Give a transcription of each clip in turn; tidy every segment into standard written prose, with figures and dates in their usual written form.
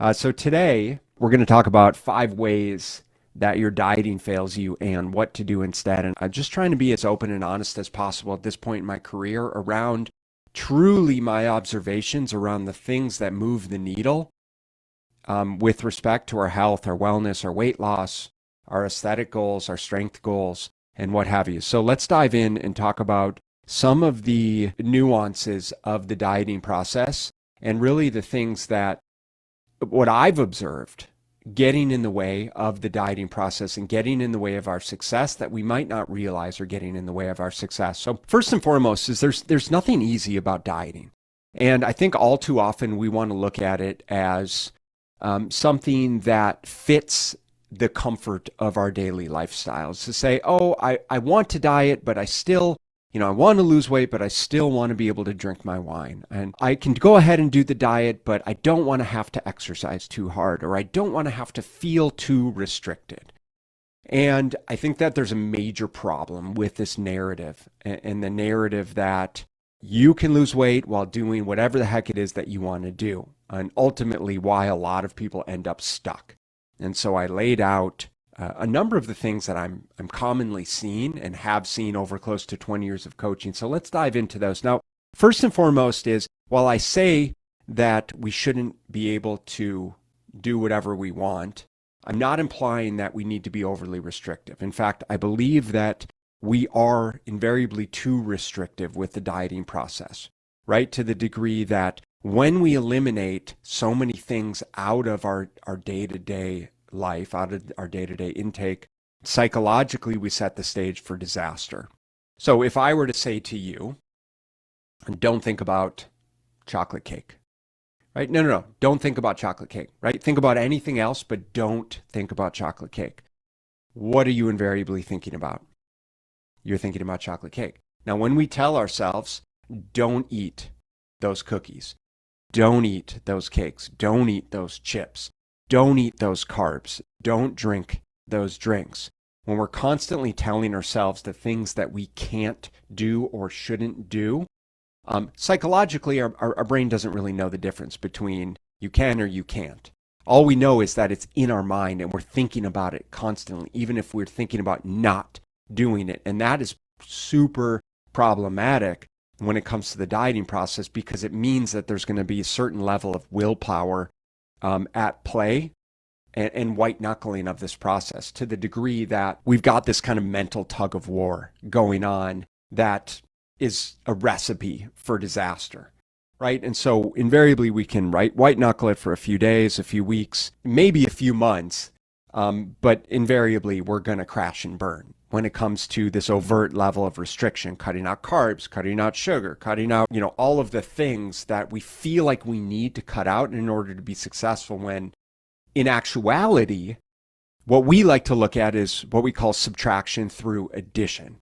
So today we're going to talk about 5 ways that your dieting fails you and what to do instead. And I'm just trying to be as open and honest as possible at this point in my career around truly my observations around the things that move the needle with respect to our health, our wellness, our weight loss, our aesthetic goals, our strength goals, and what have you. So let's dive in and talk about some of the nuances of the dieting process and really the things that what I've observed getting in the way of the dieting process and getting in the way of our success that we might not realize are getting in the way of our success. So first and foremost is there's nothing easy about dieting. And I think all too often we want to look at it as something that fits the comfort of our daily lifestyles. To say, oh, I want to diet, but I still I want to lose weight, but I still want to be able to drink my wine. And I can go ahead and do the diet, but I don't want to have to exercise too hard, or I don't want to have to feel too restricted. And I think that there's a major problem with this narrative and the narrative that you can lose weight while doing whatever the heck it is that you want to do. And ultimately why a lot of people end up stuck. And so I laid out a number of the things that I'm commonly seeing and have seen over close to 20 years of coaching. So let's dive into those. Now, first and foremost is, while I say that we shouldn't be able to do whatever we want, I'm not implying that we need to be overly restrictive. In fact, I believe that we are invariably too restrictive with the dieting process, right? To the degree that when we eliminate so many things out of our day-to-day life, out of our day-to-day intake, psychologically we set the stage for disaster. So if I were to say to you, don't think about chocolate cake, right? No, don't think about chocolate cake, right? Think about anything else, but don't think about chocolate cake. What are you invariably thinking about? You're thinking about chocolate cake. Now, when we tell ourselves, don't eat those cookies, don't eat those cakes, don't eat those chips, don't eat those carbs, don't drink those drinks. When we're constantly telling ourselves the things that we can't do or shouldn't do, psychologically, our brain doesn't really know the difference between you can or you can't. All we know is that it's in our mind and we're thinking about it constantly, even if we're thinking about not doing it. And that is super problematic when it comes to the dieting process, because it means that there's going to be a certain level of willpower at play and white knuckling of this process, to the degree that we've got this kind of mental tug of war going on that is a recipe for disaster, right? And so invariably we can white knuckle it for a few days, a few weeks, maybe a few months, but invariably we're going to crash and burn when it comes to this overt level of restriction, cutting out carbs, cutting out sugar, cutting out, all of the things that we feel like we need to cut out in order to be successful, when in actuality, what we like to look at is what we call subtraction through addition.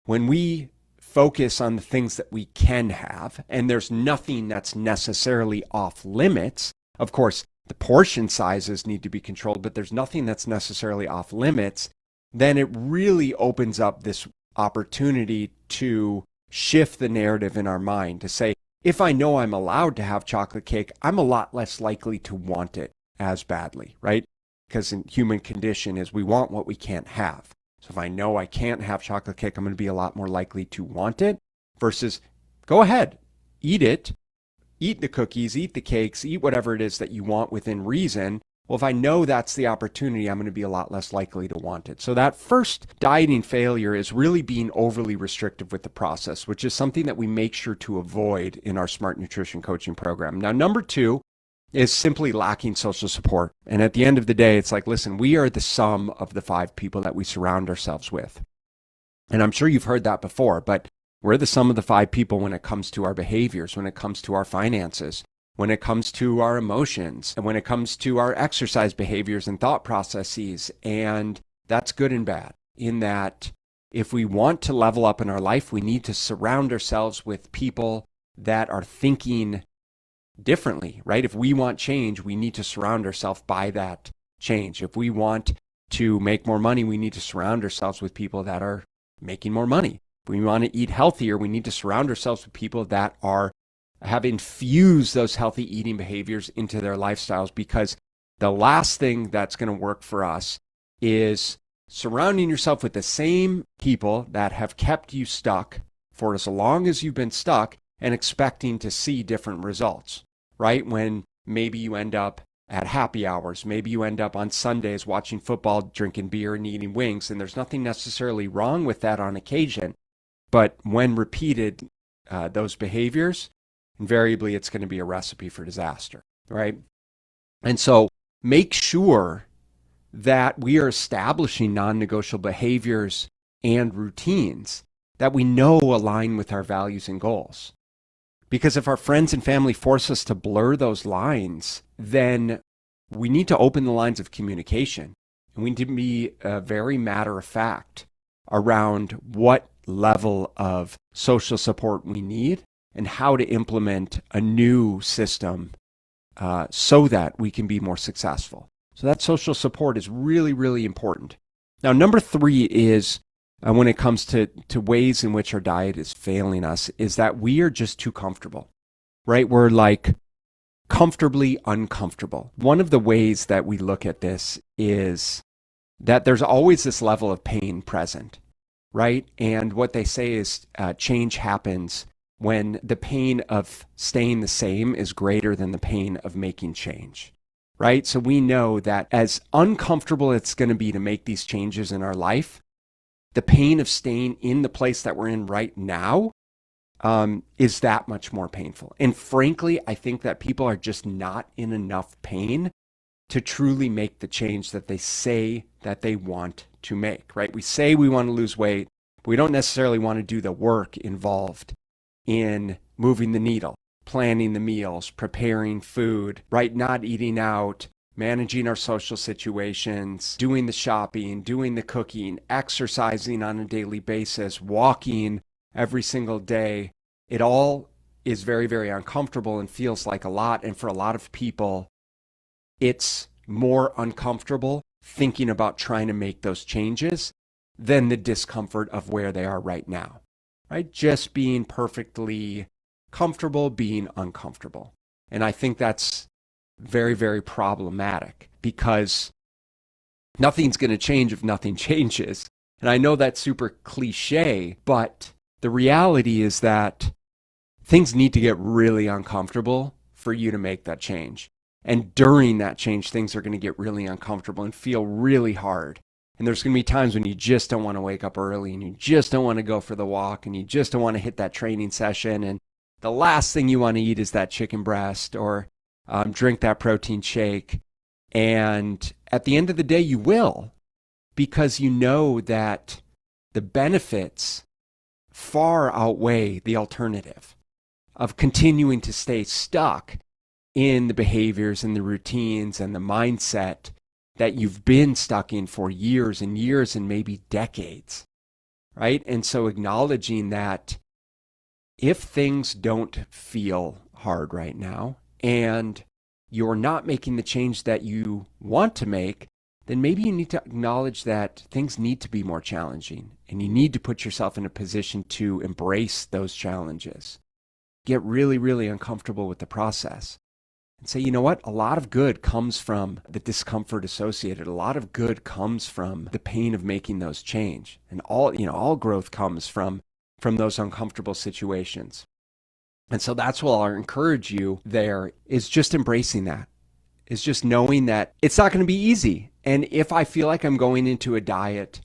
When we focus on the things that we can have, and there's nothing that's necessarily off limits, of course, the portion sizes need to be controlled, but there's nothing that's necessarily off limits, then it really opens up this opportunity to shift the narrative in our mind to say, if I know I'm allowed to have chocolate cake, I'm a lot less likely to want it as badly, right? Because in human condition is we want what we can't have. So if I know I can't have chocolate cake, I'm going to be a lot more likely to want it, versus go ahead, eat it, eat the cookies, eat the cakes, eat whatever it is that you want within reason. Well, if I know that's the opportunity, I'm going to be a lot less likely to want it. So that first dieting failure is really being overly restrictive with the process, which is something that we make sure to avoid in our Smart Nutrition Coaching program. Now, number 2 is simply lacking social support. And at the end of the day, it's like, listen, we are the sum of the 5 people that we surround ourselves with. And I'm sure you've heard that before, but we're the sum of the 5 people when it comes to our behaviors, when it comes to our finances, when it comes to our emotions, and when it comes to our exercise behaviors and thought processes. And that's good and bad, in that if we want to level up in our life, we need to surround ourselves with people that are thinking differently, right? If we want change, we need to surround ourselves by that change. If we want to make more money, we need to surround ourselves with people that are making more money. If we want to eat healthier, we need to surround ourselves with people that have infused those healthy eating behaviors into their lifestyles, because The last thing that's going to work for us is surrounding yourself with the same people that have kept you stuck for as long as you've been stuck and expecting to see different results, right? When maybe you end up at happy hours, maybe you end up on Sundays watching football, drinking beer, and eating wings, and there's nothing necessarily wrong with that on occasion. But when repeated, those behaviors, invariably it's going to be a recipe for disaster, right? And so make sure that we are establishing non-negotiable behaviors and routines that we know align with our values and goals. Because if our friends and family force us to blur those lines, then we need to open the lines of communication. And we need to be very matter of fact around what level of social support we need and how to implement a new system so that we can be more successful. So that social support is really, really important. Now, number 3 is when it comes to ways in which our diet is failing us, is that we are just too comfortable, right? We're like comfortably uncomfortable. One of the ways that we look at this is that there's always this level of pain present, right? And what they say is change happens when the pain of staying the same is greater than the pain of making change, right? So we know that as uncomfortable it's going to be to make these changes in our life, the pain of staying in the place that we're in right now is that much more painful. And frankly, I think that people are just not in enough pain to truly make the change that they say that they want to make, right? We say we want to lose weight, but we don't necessarily want to do the work involved in moving the needle, planning the meals, preparing food, right? Not eating out, managing our social situations, doing the shopping, doing the cooking, exercising on a daily basis, walking every single day. It all is very, very uncomfortable and feels like a lot. And for a lot of people, it's more uncomfortable thinking about trying to make those changes than the discomfort of where they are right now, right? Just being perfectly comfortable, being uncomfortable. And I think that's very, very problematic because nothing's going to change if nothing changes. And I know that's super cliche, but the reality is that things need to get really uncomfortable for you to make that change. And during that change, things are going to get really uncomfortable and feel really hard. And there's going to be times when you just don't want to wake up early and you just don't want to go for the walk and you just don't want to hit that training session. And the last thing you want to eat is that chicken breast or drink that protein shake. And at the end of the day, you will, because you know that the benefits far outweigh the alternative of continuing to stay stuck in the behaviors and the routines and the mindset that you've been stuck in for years and years and maybe decades, right? And so acknowledging that if things don't feel hard right now and you're not making the change that you want to make, then maybe you need to acknowledge that things need to be more challenging and you need to put yourself in a position to embrace those challenges. Get really, really uncomfortable with the process and say, you know what? A lot of good comes from the discomfort associated. A lot of good comes from the pain of making those change. And all growth comes from those uncomfortable situations. And so that's what I'll encourage you there is just embracing that, is just knowing that it's not going to be easy. And if I feel like I'm going into a diet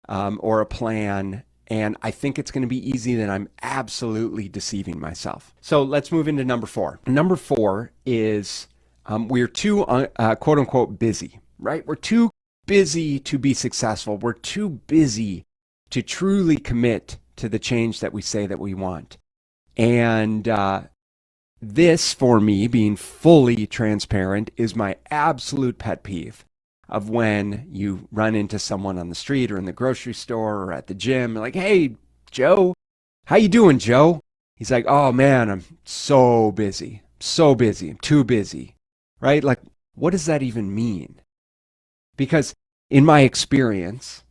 or a plan and I think it's going to be easy, then I'm absolutely deceiving myself. So let's move into number 4. Number 4 is we're too quote unquote busy, right? We're too busy to be successful. We're too busy to truly commit to the change that we say that we want. And this, for me, being fully transparent, is my absolute pet peeve of when you run into someone on the street or in the grocery store or at the gym, like, hey, Joe, how you doing, Joe? He's like, oh man, I'm so busy, I'm too busy, right? Like, what does that even mean? Because in my experience,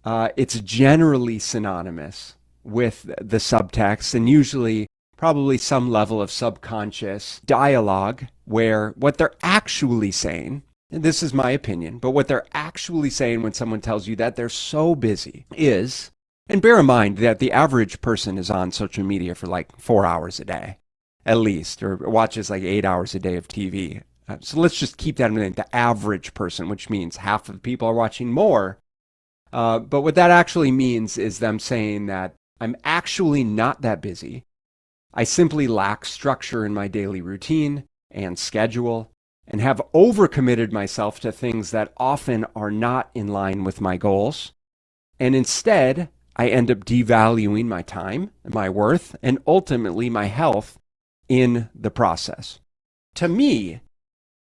it's generally synonymous with the subtext and usually probably some level of subconscious dialogue where what they're actually saying And this is my opinion, but what they're actually saying when someone tells you that they're so busy is, and bear in mind that the average person is on social media for like 4 hours a day, at least, or watches like 8 hours a day of TV. So let's just keep that in mind, the average person, which means half of the people are watching more. But what that actually means is them saying that I'm actually not that busy. I simply lack structure in my daily routine and schedule, and have overcommitted myself to things that often are not in line with my goals. And instead, I end up devaluing my time, my worth, and ultimately my health in the process. To me,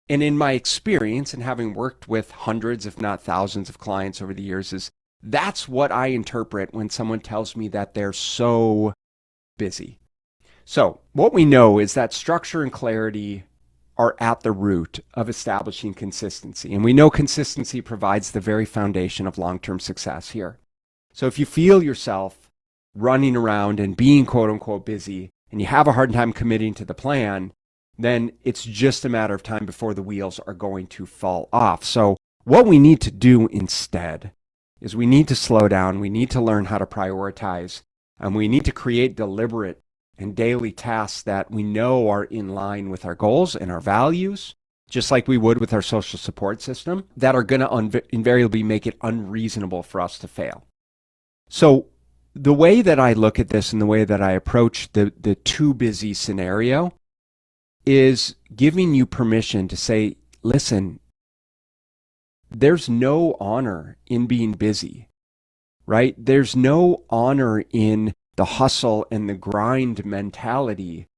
and in my experience and having worked with hundreds, if not thousands of clients over the years, is that's what I interpret when someone tells me that they're so busy. So what we know is that structure and clarity are at the root of establishing consistency. And we know consistency provides the very foundation of long-term success here. So if you feel yourself running around and being quote unquote busy, and you have a hard time committing to the plan, then it's just a matter of time before the wheels are going to fall off. So what we need to do instead is we need to slow down. We need to learn how to prioritize, and we need to create deliberate and daily tasks that we know are in line with our goals and our values, just like we would with our social support system, that are going to invariably make it unreasonable for us to fail. So the way that I look at this and the way that I approach the too busy scenario is giving you permission to say, listen, there's no honor in being busy, right? There's no honor in the hustle and the grind mentality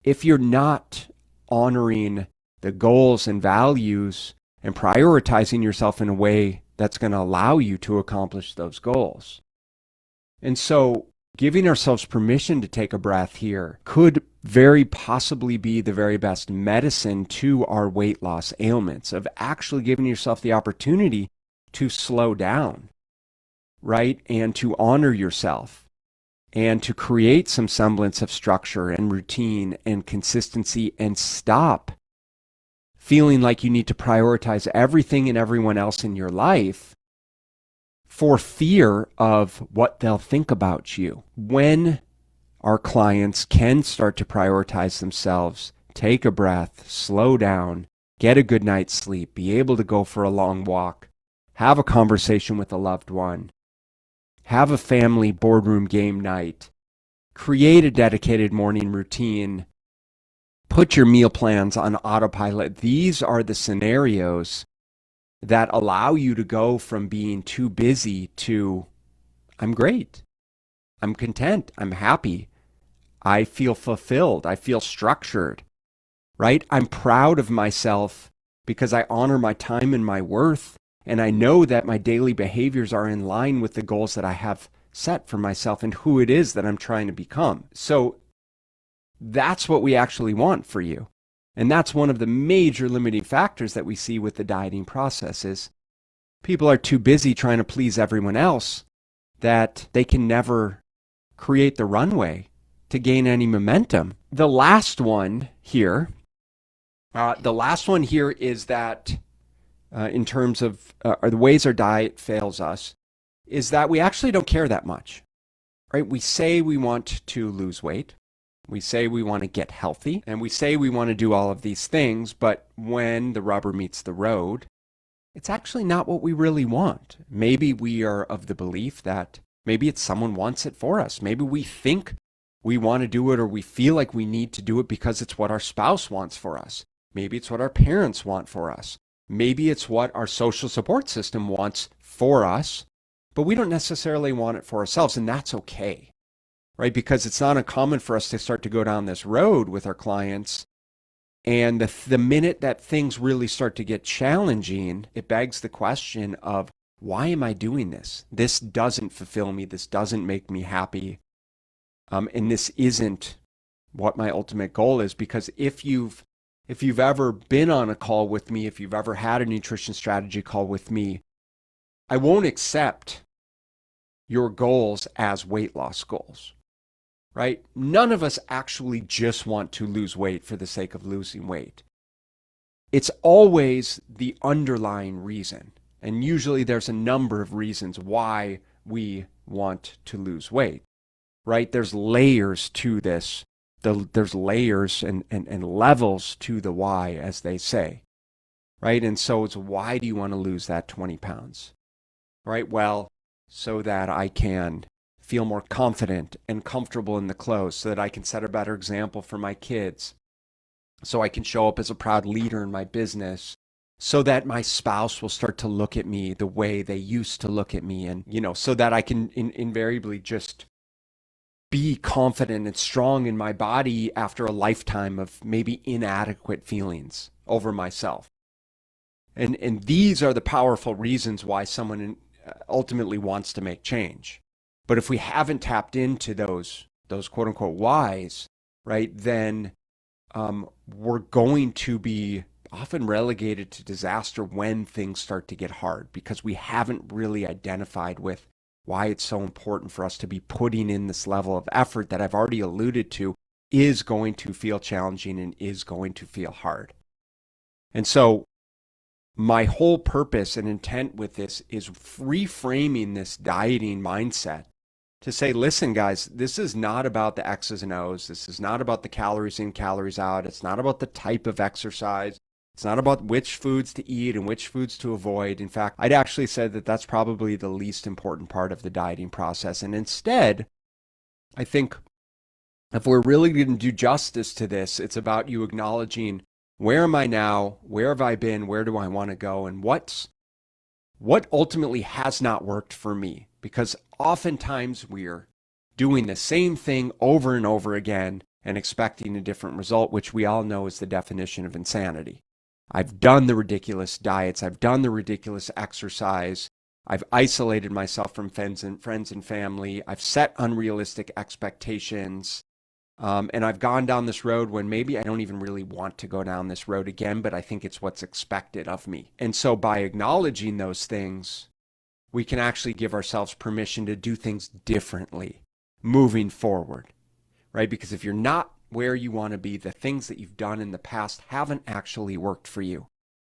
if you're not honoring the goals and values and prioritizing yourself in a way that's going to allow you to accomplish those goals. And so giving ourselves permission to take a breath here could very possibly be the very best medicine to our weight loss ailments, of actually giving yourself the opportunity to slow down, right? And to honor yourself, and to create some semblance of structure and routine and consistency, and stop feeling like you need to prioritize everything and everyone else in your life for fear of what they'll think about you. When our clients can start to prioritize themselves, take a breath, slow down, get a good night's sleep, be able to go for a long walk, have a conversation with a loved one, have a family boardroom game night, create a dedicated morning routine, put your meal plans on autopilot. These are the scenarios that allow you to go from being too busy to, I'm great, I'm content, I'm happy, I feel fulfilled, I feel structured, right? I'm proud of myself because I honor my time and my worth. And I know that my daily behaviors are in line with the goals that I have set for myself and who it is that I'm trying to become. So that's what we actually want for you. And that's one of the major limiting factors that we see with the dieting process is people are too busy trying to please everyone else that they can never create the runway to gain any momentum. The last one here is that in terms of the ways our diet fails us, is that we actually don't care that much, right? We say we want to lose weight. We say we want to get healthy, and we say we want to do all of these things, but when the rubber meets the road, it's actually not what we really want. Maybe we are of the belief that maybe it's someone wants it for us. Maybe we think we want to do it, or we feel like we need to do it because it's what our spouse wants for us. Maybe it's what our parents want for us. Maybe it's what our social support system wants for us, but we don't necessarily want it for ourselves, and that's okay, right? Because it's not uncommon for us to start to go down this road with our clients, and the minute that things really start to get challenging, it begs the question of, why am I doing this? This doesn't fulfill me. This doesn't make me happy. And this isn't what my ultimate goal is. Because if you've ever been on a call with me, if you've ever had a nutrition strategy call with me, I won't accept your goals as weight loss goals, right? None of us actually just want to lose weight for the sake of losing weight. it's always the underlying reason. And usually there's a number of reasons why we want to lose weight, right? There's layers to this. There's layers and levels to the why, as they say, right? And so it's, why do you want to lose that 20 pounds, right? Well, so that I can feel more confident and comfortable in the clothes, so that I can set a better example for my kids, so I can show up as a proud leader in my business, so that my spouse will start to look at me the way they used to look at me. And, so that I can invariably just be confident and strong in my body after a lifetime of maybe inadequate feelings over myself. And these are the powerful reasons why someone ultimately wants to make change. But if we haven't tapped into those quote unquote whys, right, then we're going to be often relegated to disaster when things start to get hard, because we haven't really identified with why it's so important for us to be putting in this level of effort that I've already alluded to is going to feel challenging and is going to feel hard. And so my whole purpose and intent with this is reframing this dieting mindset to say, listen, guys, this is not about the X's and O's. This is not about the calories in, calories out. It's not about the type of exercise. It's not about which foods to eat and which foods to avoid. In fact, I'd actually said that that's probably the least important part of the dieting process. And instead, I think if we're really going to do justice to this, it's about you acknowledging, where am I now? Where have I been? Where do I want to go? And what ultimately has not worked for me? Because oftentimes we're doing the same thing over and over again and expecting a different result, which we all know is the definition of insanity. I've done the ridiculous diets. I've done the ridiculous exercise. I've isolated myself from friends and family. I've set unrealistic expectations. And I've gone down this road when maybe I don't even really want to go down this road again, but I think it's what's expected of me. And so by acknowledging those things, we can actually give ourselves permission to do things differently moving forward, right? Because if you're not where you want to be, the things that you've done in the past haven't actually worked for you.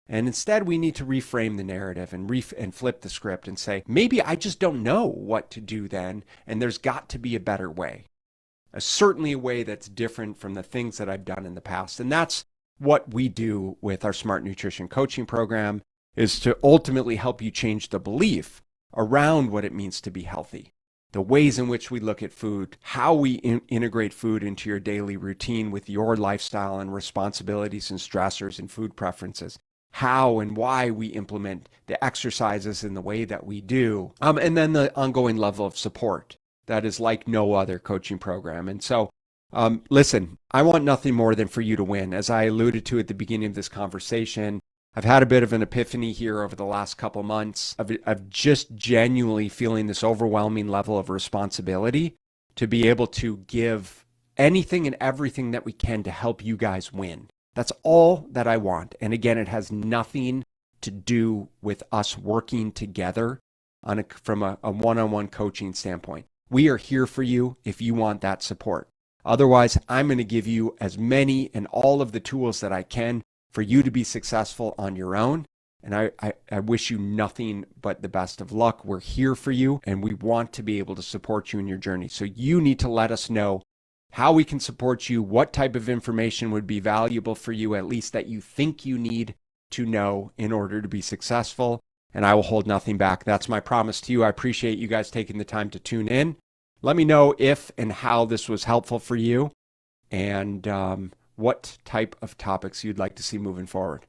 And instead, we need to reframe the narrative and flip the script and say, maybe I just don't know what to do then, and there's got to be a better way. Certainly a way that's different from the things that I've done in the past. And that's what we do with our Smart Nutrition Coaching Program, is to ultimately help you change the belief around what it means to be healthy. The ways in which we look at food, how we integrate food into your daily routine with your lifestyle and responsibilities and stressors and food preferences, how and why we implement the exercises in the way that we do, and then the ongoing level of support that is like no other coaching program. And so, listen, I want nothing more than for you to win. As I alluded to at the beginning of this conversation, I've had a bit of an epiphany here over the last couple months of just genuinely feeling this overwhelming level of responsibility to be able to give anything and everything that we can to help you guys win. That's all that I want. And again, it has nothing to do with us working together from a one-on-one coaching standpoint. We are here for you if you want that support. Otherwise, I'm going to give you as many and all of the tools that I can for you to be successful on your own. And I wish you nothing but the best of luck. We're here for you, and we want to be able to support you in your journey. So you need to let us know how we can support you, what type of information would be valuable for you, at least that you think you need to know in order to be successful. And I will hold nothing back. That's my promise to you. I appreciate you guys taking the time to tune in. Let me know if and how this was helpful for you, and what type of topics you'd like to see moving forward.